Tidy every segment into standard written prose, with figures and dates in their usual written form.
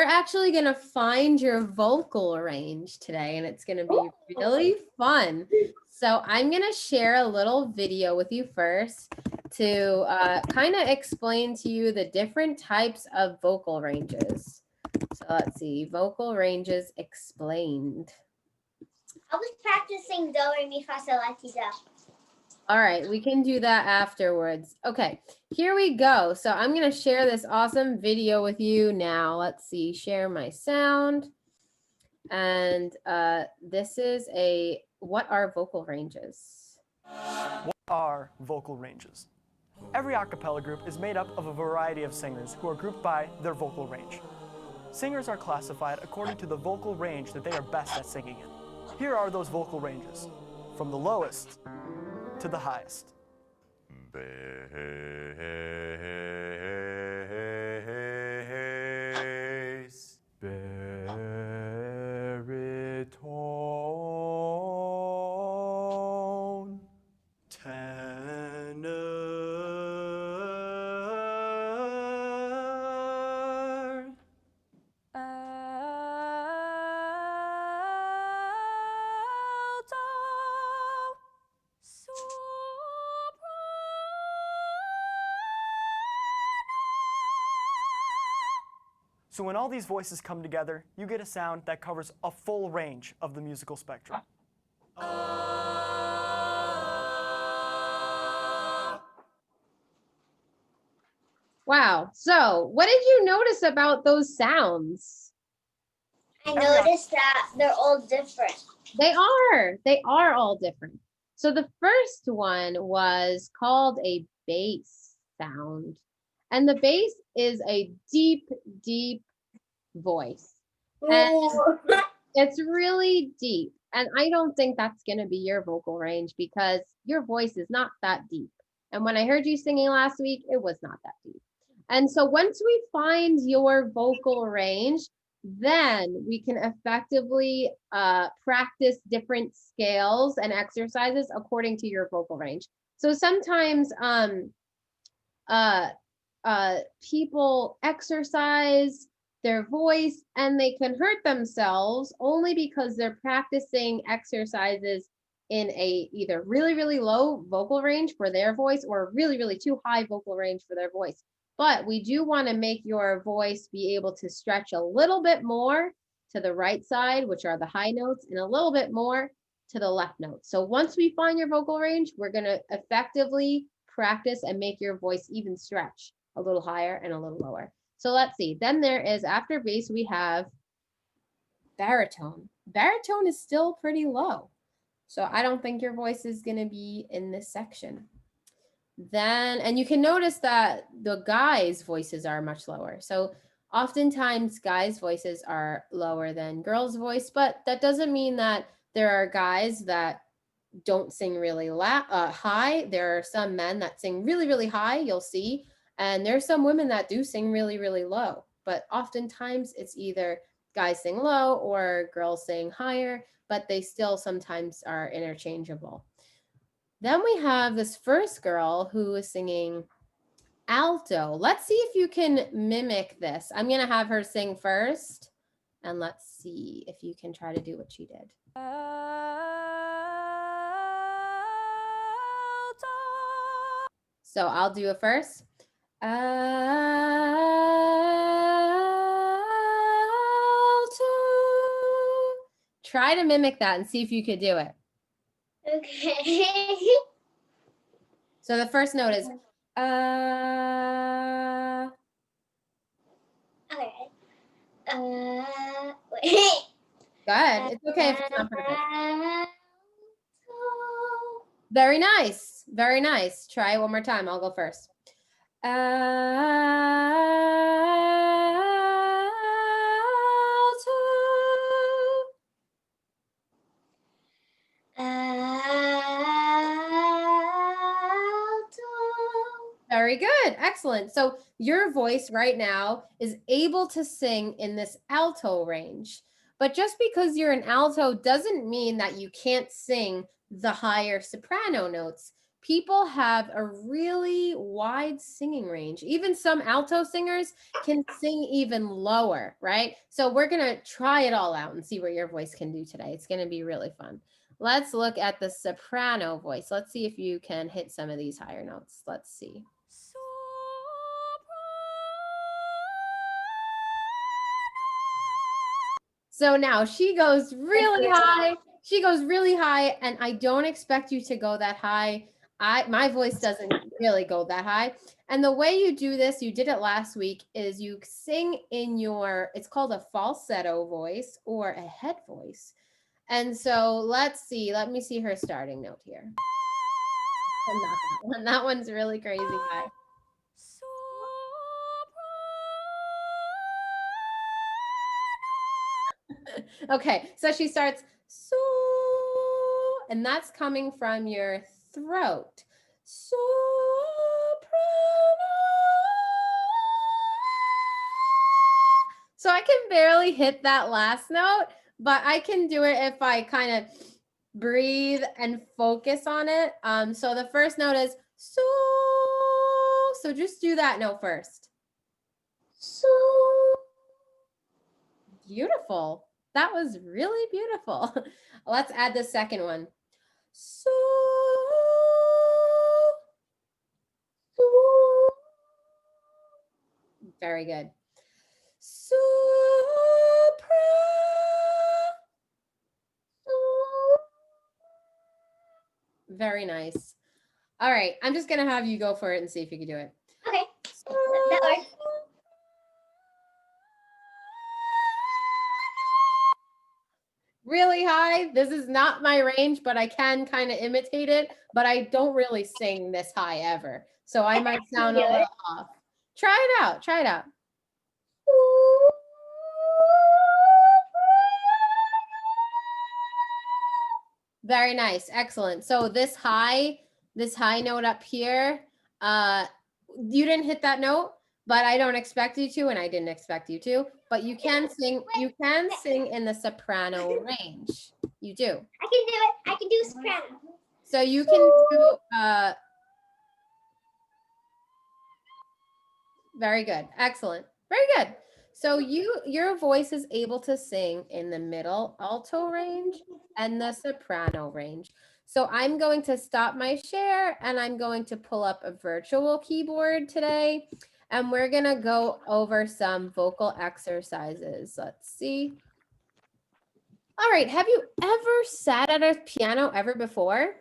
We're actually going to find your vocal range today, and it's going to be really fun. So I'm going to share a little video with you first to kind of explain to you the different types of vocal ranges. So let's see, vocal ranges explained. I was practicing do, re, mi, fa, sol, la, ti, do. All right, we can do that afterwards. Okay, here we go. So I'm going to share this awesome video with you now. Let's see, share my sound. And this is what are vocal ranges? What are vocal ranges? Every a cappella group is made up of a variety of singers who are grouped by their vocal range. Singers are classified according to the vocal range that they are best at singing in. Here are those vocal ranges, from the lowest to the highest. Bass, baritone, tenor, alto, So when all these voices come together, you get a sound that covers a full range of the musical spectrum. Wow. So what did you notice about those sounds? I noticed that they're all different. They are all different. So the first one was called a bass sound. And the bass is a deep, deep voice. And it's really deep. And I don't think that's going to be your vocal range because your voice is not that deep. And when I heard you singing last week, it was not that deep. And so once we find your vocal range, then we can effectively practice different scales and exercises according to your vocal range. So sometimes people exercise their voice and they can hurt themselves only because they're practicing exercises in a either really, really low vocal range for their voice or really, really too high vocal range for their voice. But we do want to make your voice be able to stretch a little bit more to the right side, which are the high notes, and a little bit more to the left notes. So once we find your vocal range, we're going to effectively practice and make your voice even stretch a little higher and a little lower. So let's see. Then there is, after bass, we have baritone. Baritone is still pretty low. So I don't think your voice is going to be in this section. Then, and you can notice that the guys' voices are much lower. So oftentimes guys' voices are lower than girls' voice, but that doesn't mean that there are guys that don't sing really high. There are some men that sing really, really high, you'll see. And there's some women that do sing really, really low. But oftentimes it's either guys sing low or girls sing higher, but they still sometimes are interchangeable. Then we have this first girl who is singing alto. Let's see if you can mimic this. I'm going to have her sing first, and let's see if you can try to do what she did. So I'll do it first. Alto. Try to mimic that and see if you could do it. Okay. So the first note is Okay. Wait. Good. It's okay if it's not perfect. Very nice. Very nice. Try it one more time. I'll go first. Alto. Very good. Excellent. So your voice right now is able to sing in this alto range. But just because you're an alto doesn't mean that you can't sing the higher soprano notes. people have a really wide singing range. Even some alto singers can sing even lower, right? So we're going to try it all out and see what your voice can do today. It's going to be really fun. Let's look at the soprano voice. Let's see if you can hit some of these higher notes. Let's see. So now she goes really high. She goes really high, and I don't expect you to go that high. My voice doesn't really go that high. And the way you do this, you did it last week, is you sing in your, it's called a falsetto voice or a head voice. And so let's see, let me see her starting note here. And not that one. That one's really crazy high. Okay, so she starts so, and that's coming from your throat. Soprano. So I can barely hit that last note, but I can do it if I kind of breathe and focus on it. So the first note is so. So just do that note first. So. Beautiful. That was really beautiful. Let's add the second one. So. Very good. Very nice. All right, I'm just gonna have you go for it and see if you can do it. Okay, that works. Really high. This is not my range, but I can kind of imitate it, but I don't really sing this high ever. So I might sound a little off. Try it out. Try it out. Very nice. Excellent. So this high note up here, you didn't hit that note, but I don't expect you to, and I didn't expect you to, but you can sing in the soprano range. You do. I can do it. I can do soprano. So you can do very good. Excellent. Very good. So your voice is able to sing in the middle alto range and the soprano range. So I'm going to stop my share and I'm going to pull up a virtual keyboard today, and we're going to go over some vocal exercises. Let's see. All right. Have you ever sat at a piano ever before?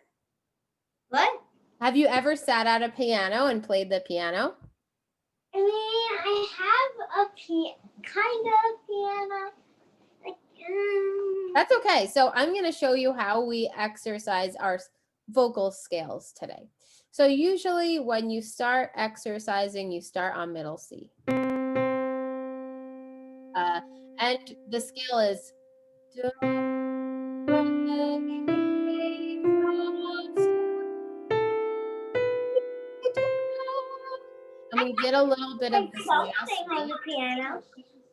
What? Have you ever sat at a piano and played the piano? I mean, I have a kind of piano. Like, That's okay. So I'm going to show you how we exercise our vocal scales today. So usually when you start exercising, you start on middle C. And the scale is do, re, mi, fa, and we did a little bit of this last on week. the piano,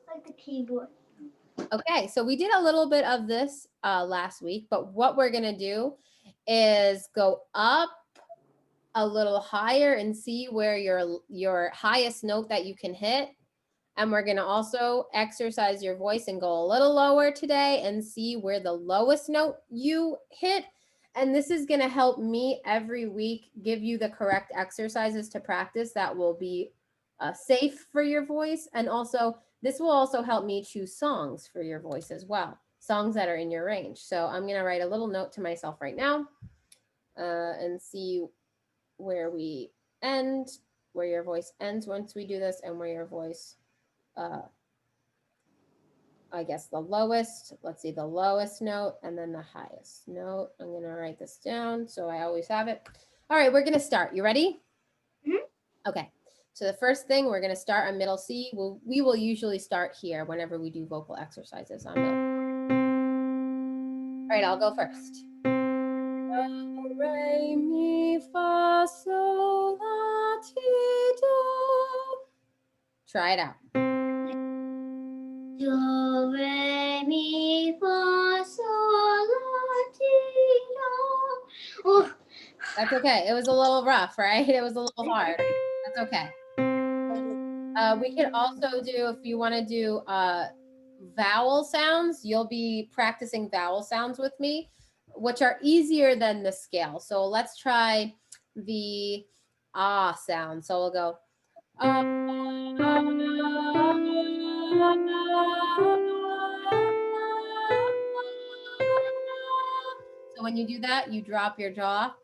like the keyboard. Okay, so we did a little bit of this last week, but what we're gonna do is go up a little higher and see where your highest note that you can hit. And we're gonna also exercise your voice and go a little lower today and see where the lowest note you hit. And this is gonna help me every week give you the correct exercises to practice that will be safe for your voice. And also, this will also help me choose songs for your voice as well, songs that are in your range. So I'm gonna write a little note to myself right now and see where we end, where your voice ends once we do this, and where your voice, I guess the lowest, let's see, the lowest note and then the highest note. I'm gonna write this down so I always have it. All right, we're gonna start. You ready? Mm-hmm. Okay, so the first thing, we're gonna start on middle C. We will usually start here whenever we do vocal exercises on middle. All right, I'll go first. Do, re, mi, fa, sol, la, ti, do. Try it out. Do, re, mi, fa, sol, la, ti, do. Oh, That's okay. It was a little rough, right? It was a little hard. That's okay. We could also do, if you want to do vowel sounds, you'll be practicing vowel sounds with me, which are easier than the scale. So let's try the ah sound. So we'll go. So when you do that, you drop your jaw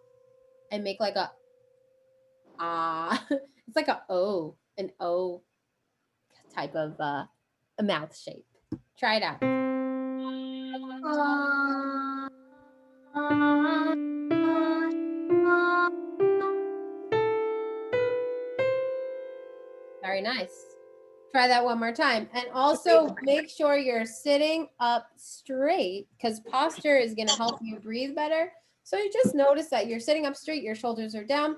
and make like a ah. It's like an O type of a mouth shape. Try it out. Very nice. Try that one more time. And also make sure you're sitting up straight because posture is going to help you breathe better. So you just notice that you're sitting up straight, your shoulders are down,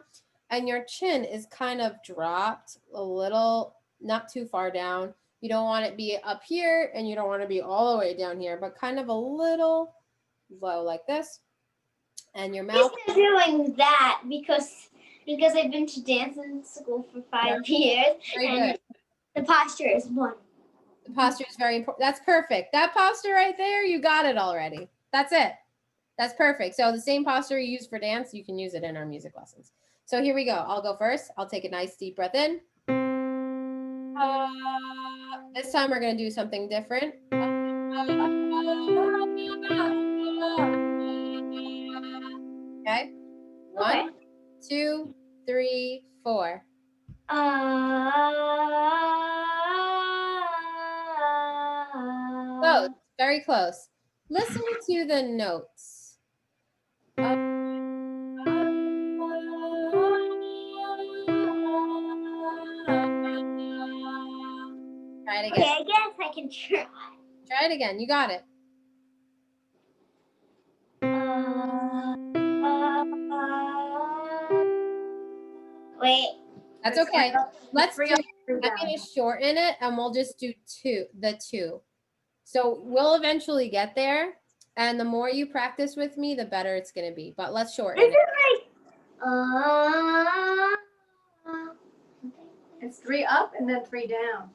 and your chin is kind of dropped a little, not too far down. You don't want it to be up here and you don't want to be all the way down here, but kind of a little low like this. And your mouth. I'm doing that because I've been to dance in school for 5 years. Very and good. The posture is one. The posture is very important. That's perfect. That posture right there, you got it already. That's it. That's perfect. So the same posture you use for dance, you can use it in our music lessons. So here we go. I'll go first. I'll take a nice deep breath in. This time we're going to do something different. Okay. 1, 2, 3, 4. Close. Very close. Listen to the notes. Try it again. Okay, I guess I can try. Try it again. You got it. Wait. That's okay. Let's do, I'm going to shorten it and we'll just do the two. So we'll eventually get there. And the more you practice with me, the better it's going to be. But let's shorten it. It's 3 up and then 3 down.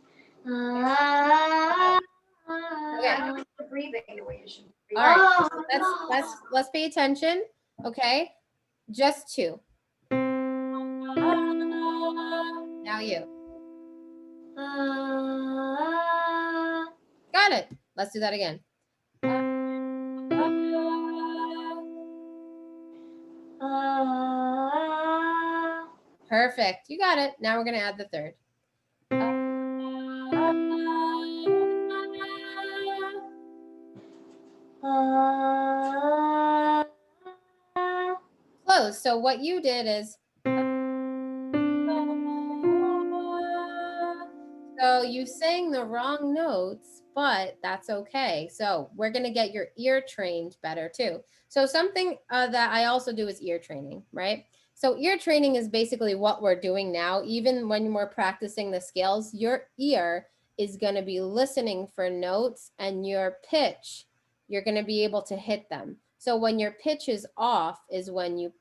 Okay. The breathing the way you should breathe. All right. Let's pay attention. Okay. Just 2. Now you. Got it. Let's do that again. Perfect. You got it. Now we're going to add the third. Close. So what you did is, so you sang the wrong notes, but that's okay. So we're going to get your ear trained better too. So something that I also do is ear training, right? So ear training is basically what we're doing now. Even when we're practicing the scales, your ear is going to be listening for notes, and your pitch, you're going to be able to hit them. So when your pitch is off is when you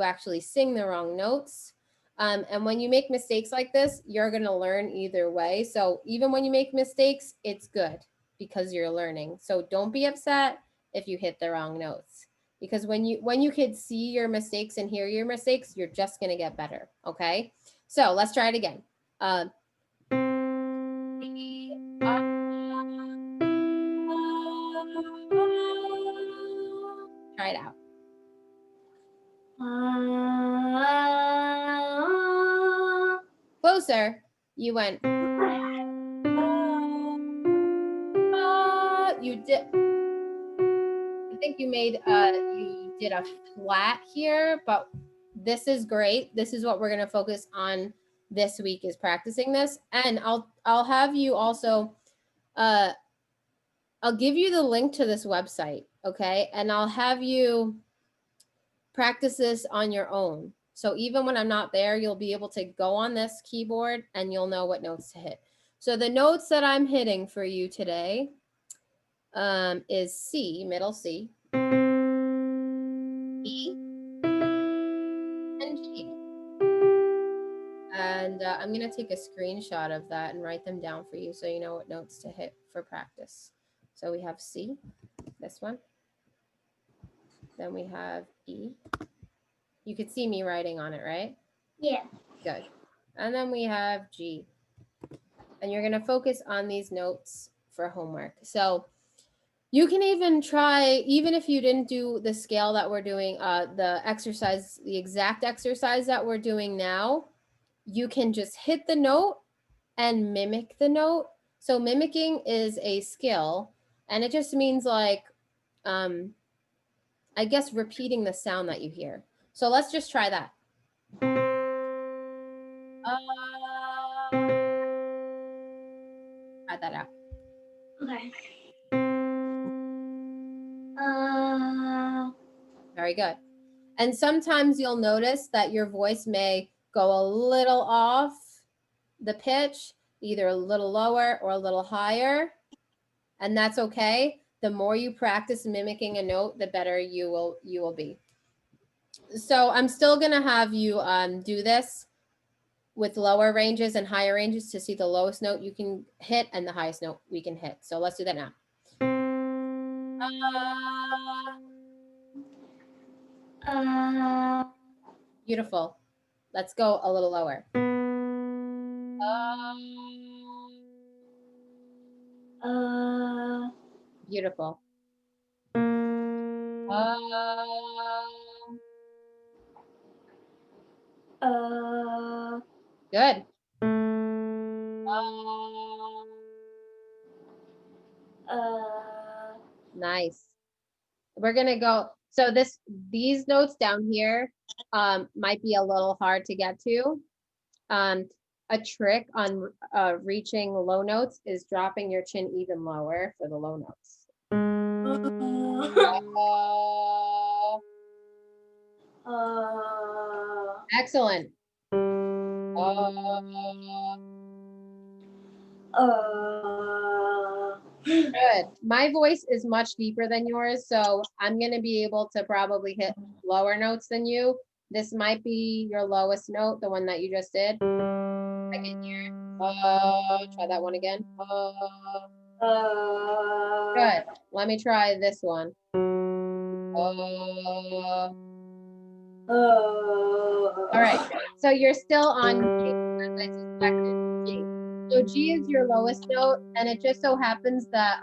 actually sing the wrong notes. And when you make mistakes like this, you're going to learn either way. So even when you make mistakes, it's good because you're learning. So don't be upset if you hit the wrong notes, because when you can see your mistakes and hear your mistakes, you're just going to get better. Okay. So let's try it again. Try it out. Closer. You went. You did. I think you made you did a flat here, but this is great. This is what we're going to focus on this week, is practicing this. And I'll have you also I'll give you the link to this website, okay? And I'll have you practice this on your own. So even when I'm not there, you'll be able to go on this keyboard and you'll know what notes to hit. So the notes that I'm hitting for you today is C, middle C, E, I'm gonna take a screenshot of that and write them down for you so you know what notes to hit for practice. So we have C, this one. Then we have E. You could see me writing on it, right? Yeah. Good. And then we have G. And you're gonna focus on these notes for homework. So you can even try, even if you didn't do the scale that we're doing, the exercise, the exact exercise that we're doing now, you can just hit the note and mimic the note. So mimicking is a skill, and it just means like, I guess repeating the sound that you hear. So let's just try that. Try that out. Okay. Very good. And sometimes you'll notice that your voice may go a little off the pitch, either a little lower or a little higher. And that's okay. The more you practice mimicking a note, the better you will be. So I'm still gonna have you do this with lower ranges and higher ranges to see the lowest note you can hit and the highest note we can hit. So let's do that now. Beautiful. Let's go a little lower. Beautiful. Good. Nice. We're gonna go. So these notes down here might be a little hard to get to. A trick on reaching low notes is dropping your chin even lower for the low notes. Excellent. Good. My voice is much deeper than yours, so I'm going to be able to probably hit lower notes than you. This might be your lowest note, the one that you just did. I can hear it. Try that one again. Good. Let me try this one. All right. So you're still on G. As I suspected, G. So G is your lowest note, and it just so happens that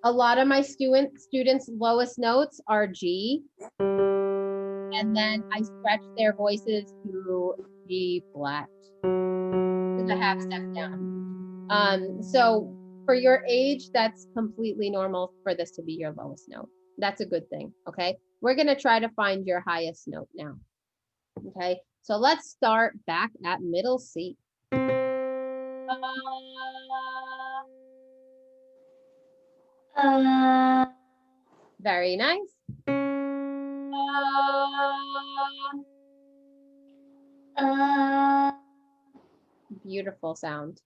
a lot of my students' lowest notes are G, and then I stretch their voices to G flat, to the half step down. So for your age, that's completely normal for this to be your lowest note. That's a good thing, okay? We're gonna try to find your highest note now, okay? So let's start back at middle C. Very nice. Beautiful sound.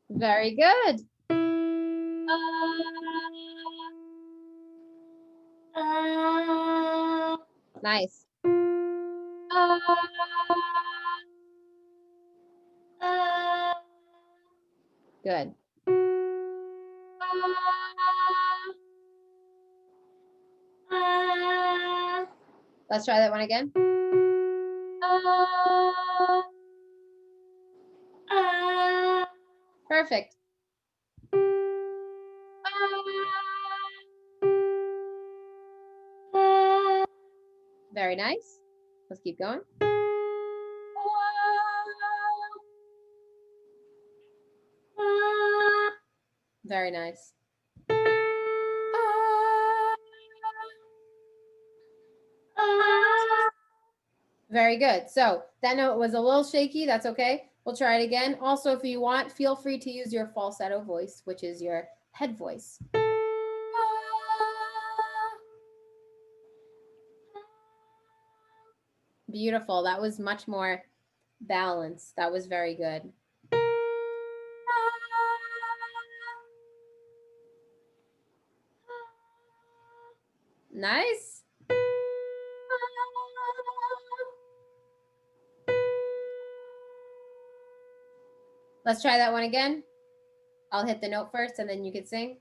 Very good. Nice. Good. Let's try that one again. Perfect. Very nice. Let's keep going. Very nice. Very good. So that note was a little shaky. That's okay. We'll try it again. Also, if you want, feel free to use your falsetto voice, which is your head voice. Beautiful. That was much more balanced. That was very good. Nice. Let's try that one again. I'll hit the note first and then you can sing.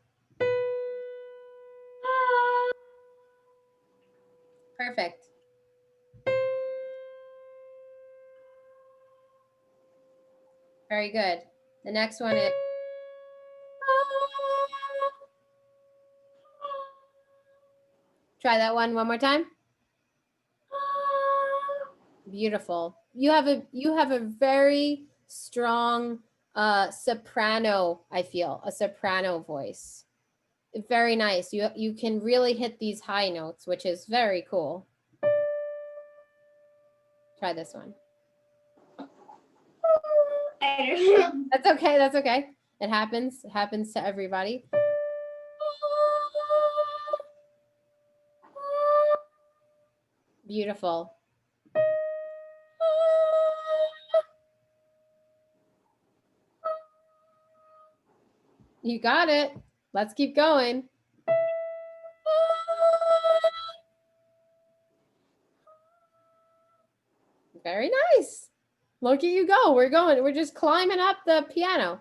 Perfect. Very good. The next one is. Try that one more time. Beautiful. You have a very strong soprano, I feel, a soprano voice. Very nice. You can really hit these high notes, which is very cool. Try this one. That's okay. That's okay. It happens. It happens to everybody. Beautiful. You got it. Let's keep going. Very nice. Look at you go. We're just climbing up the piano.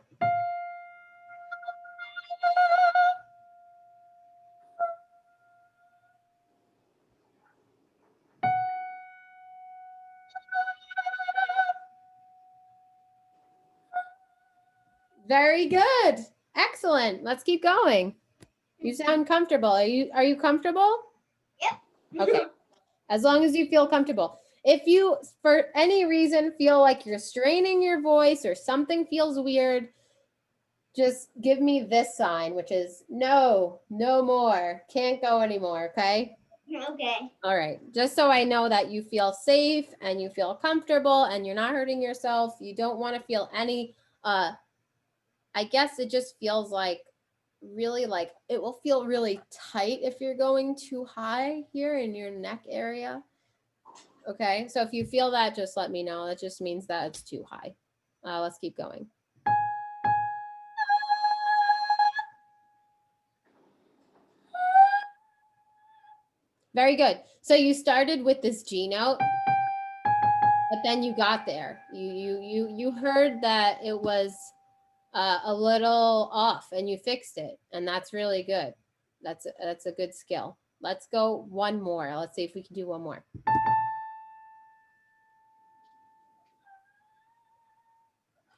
Very good. Excellent. Let's keep going. You sound comfortable. Are you comfortable? Yep. Okay. As long as you feel comfortable. If you, for any reason, feel like you're straining your voice or something feels weird, just give me this sign, which is no, no more. Can't go anymore, okay? Okay. All right. Just so I know that you feel safe and you feel comfortable and you're not hurting yourself. You don't want to feel any, I guess it just feels like really like, it will feel really tight if you're going too high here in your neck area. Okay. So if you feel that, just let me know. That just means that it's too high. Let's keep going. Very good. So you started with this G note, but then you got there. You heard that it was a little off and you fixed it, and that's really good. That's a good skill. Let's go one more. Let's see if we can do one more.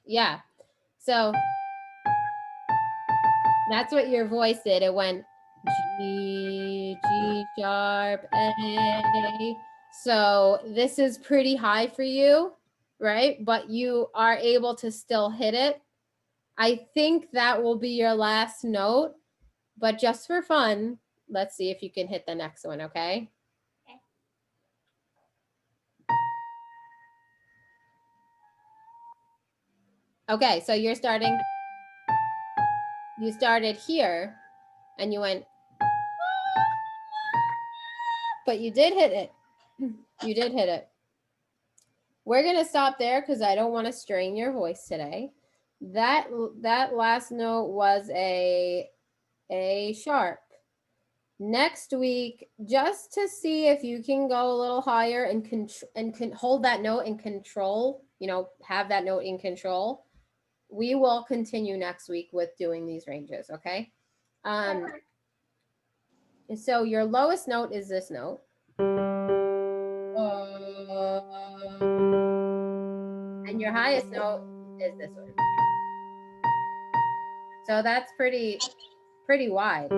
Yeah. So that's what your voice did. It went G, G sharp, A. So this is pretty high for you, right? But you are able to still hit it. I think that will be your last note, but just for fun, let's see if you can hit the next one, okay? Okay, so you started here and you went, but you did hit it. You did hit it. We're going to stop there because I don't want to strain your voice today. That last note was a sharp. Next week, just to see if you can go a little higher and can hold that note in control, have that note in control, we will continue next week with doing these ranges, okay? So your lowest note is this note. And your highest note is this one. So that's pretty wide,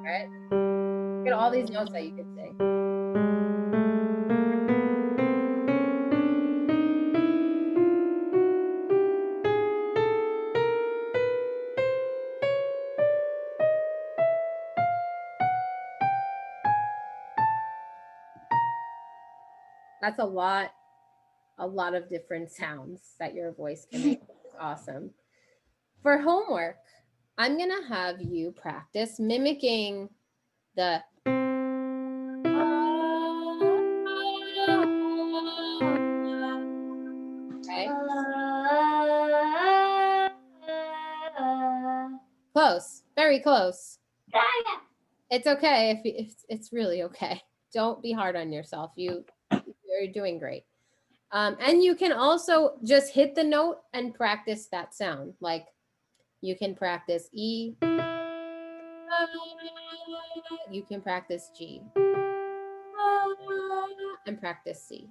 right? Look at all these notes that you could sing. That's a lot of different sounds that your voice can make. It's awesome. For homework, I'm going to have you practice mimicking the okay? Close, very close. It's okay if it's really okay. Don't be hard on yourself. You're doing great. And you can also just hit the note and practice that sound. Like you can practice E. You can practice G. And practice C.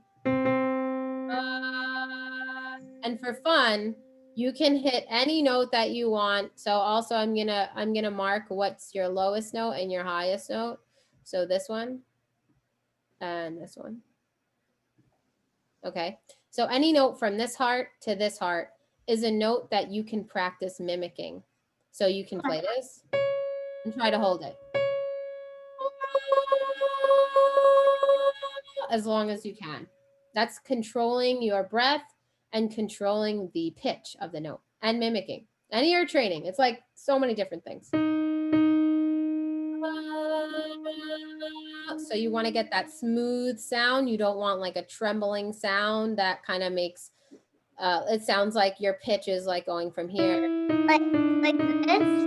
And for fun, you can hit any note that you want. So also I'm gonna mark what's your lowest note and your highest note. So this one and this one. Okay. So any note from this heart to this heart is a note that you can practice mimicking. So you can play this and try to hold it as long as you can. That's controlling your breath and controlling the pitch of the note and mimicking and ear training. It's like so many different things. So you want to get that smooth sound. You don't want like a trembling sound that kind of makes it sounds like your pitch is like going from here. Like this?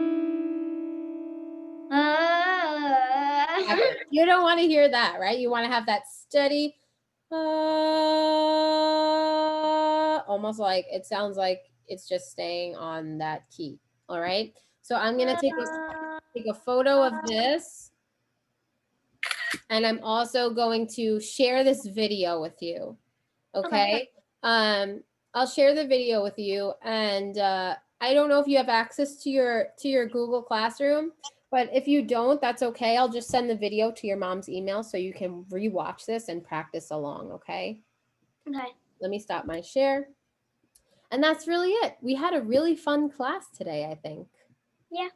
You don't want to hear that, right? You want to have that steady, almost like it sounds like it's just staying on that key. All right. So I'm going to take a photo of this. And I'm also going to share this video with you. Okay. I'll share the video with you. And I don't know if you have access to your Google Classroom, but if you don't, that's okay. I'll just send the video to your mom's email so you can rewatch this and practice along. Okay. Okay. Let me stop my share. And that's really it. We had a really fun class today, I think. Yeah.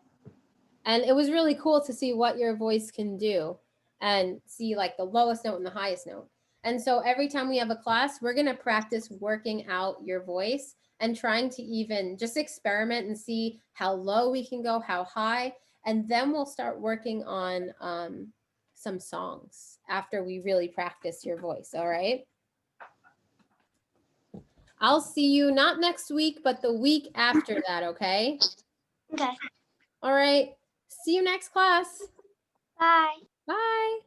And it was really cool to see what your voice can do and see like the lowest note and the highest note. And so every time we have a class, we're going to practice working out your voice and trying to even just experiment and see how low we can go, how high. And then we'll start working on some songs after we really practice your voice. All right. I'll see you not next week, but the week after that. Okay. Okay. All right. See you next class. Bye. Bye.